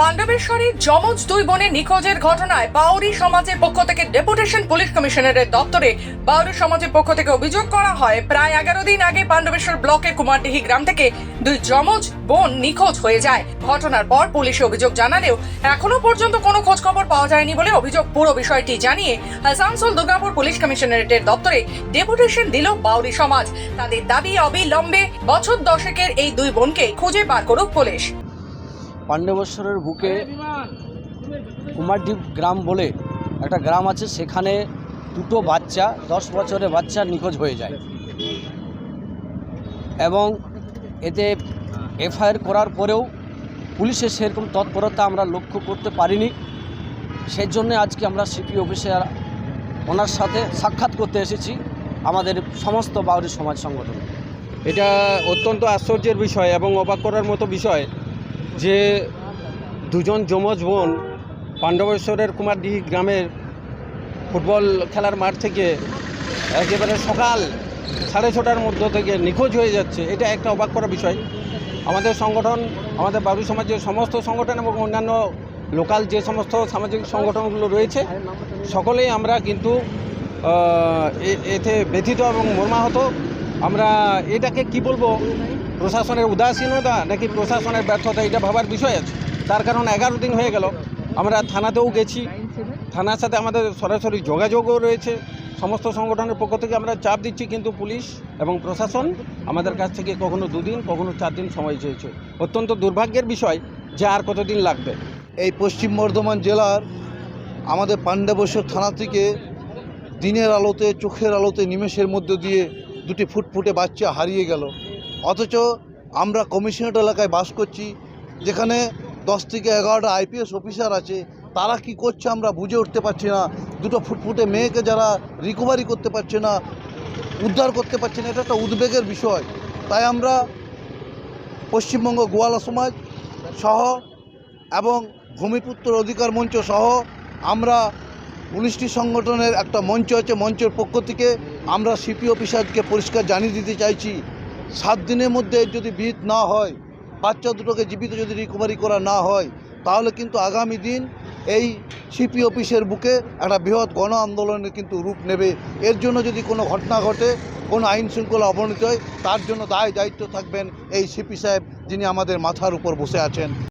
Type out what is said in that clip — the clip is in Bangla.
পাণ্ডবেশ্বরীর যমজ দুই বোনের নিখোঁজের ঘটনায় বাউরি সমাজের পক্ষ থেকে ডেপুটেশন পুলিশ কমিশনারের দপ্তরে বাউরি সমাজের পক্ষ থেকে অভিযোগ করা হয় প্রায় 11 দিন আগে পাণ্ডবেশ্বর ব্লকের কুমারডিহি গ্রাম থেকে দুই যমজ বোন নিখোঁজ হয়ে যায়। ঘটনার পর পুলিশে অভিযোগ জানালেও এখনো পর্যন্ত কোনো খোঁজ খবর পাওয়া যায়নি বলে অভিযোগ। পুরো বিষয়টি জানিয়ে আসানসোল দুর্গাপুর পুলিশ কমিশনারেটের দপ্তরে ডেপুটেশন দিল বাউরি সমাজ। তাদের দাবি অবিলম্বে বছর দশেকের এই দুই বোনকে খুঁজে বার করুক পুলিশ। পাণ্ডবেশ্বরের বুকে কুমারডিহি গ্রাম বলে একটা গ্রাম আছে, সেখানে দুটো বাচ্চা 10 বছরের বাচ্চা নিখোঁজ হয়ে যায় এবং এতে এফআইআর করার পরেও পুলিশের সেরকম তৎপরতা আমরা লক্ষ্য করতে পারিনি। সেই জন্য আজকে আমরা সিপি অফিসে ওনার সাথে সাক্ষাৎ করতে এসেছি আমাদের সমস্ত বাউরি সমাজ সংগঠন। এটা অত্যন্ত আশ্চর্যের বিষয় এবং অবাক করার মতো বিষয় যে দুজন যমজ বোন পাণ্ডবেশ্বরের কুমারডিহি গ্রামের ফুটবল খেলার মাঠ থেকে একেবারে সকাল 6:30টার মধ্য থেকে নিখোঁজ হয়ে যাচ্ছে। এটা একটা অবাক করা বিষয়। আমাদের সংগঠন, আমাদের বাউরি সমাজের সমস্ত সংগঠন এবং অন্যান্য লোকাল যে সমস্ত সামাজিক সংগঠনগুলো রয়েছে সকলেই আমরা কিন্তু এতে ব্যথিত এবং মর্মাহত। আমরা এটাকে কি বলবো, প্রশাসনের উদাসীনতা নাকি প্রশাসনের ব্যর্থতা, এটা ভাবার বিষয় আছে। তার কারণ 11 দিন হয়ে গেল, আমরা থানাতেও গেছি, থানার সাথে আমাদের সরাসরি যোগাযোগও রয়েছে। সমস্ত সংগঠনের পক্ষ থেকে আমরা চাপ দিচ্ছি, কিন্তু পুলিশ এবং প্রশাসন আমাদের কাছ থেকে কখনো 2 দিন কখনো 4 দিন সময় চেয়েছে। অত্যন্ত দুর্ভাগ্যের বিষয় যে আর কতদিন লাগবে। এই পশ্চিম বর্ধমান জেলার আমাদের পাণ্ডবেশ্বর থানা থেকে দিনের আলোতে, চোখের আলোতে, নিমেষের মধ্য দিয়ে দুটি ফুটফুটে বাচ্চা হারিয়ে গেল। অথচ আমরা কমিশনারেট এলাকায় বাস করছি, যেখানে 10 থেকে 11টা আইপিএস অফিসার আছে। তারা কি করছে আমরা বুঝে উঠতে পারছি না। দুটো ফুটফুটে মেয়েকে যারা রিকভারি করতে পারছে না, উদ্ধার করতে পারছে না, এটা একটা উদ্বেগের বিষয়। তাই আমরা পশ্চিমবঙ্গ গোয়ালা সমাজ সহ এবং ভূমিপুত্র অধিকার মঞ্চ সহ আমরা 19টি সংগঠনের একটা মঞ্চ আছে, মঞ্চের পক্ষ থেকে আমরা সিপি অফিসারকে পরিষ্কার জানিয়ে দিতে চাইছি, 7 দিনের মধ্যে যদি বিহিত না হয়, বাচ্চা দুটোকে জীবিত যদি রিকভারি করা না হয়, তাহলে কিন্তু আগামী দিন এই সিপি অফিসের বুকে একটা বৃহৎ গণ আন্দোলনের কিন্তু রূপ নেবে। এর জন্য যদি কোনো ঘটনা ঘটে, কোনো আইন শৃঙ্খলা অবনতি হয়, তার জন্য দায় দায়িত্ব থাকবেন এই সিপি সাহেব, যিনি আমাদের মাথার উপর বসে আছেন।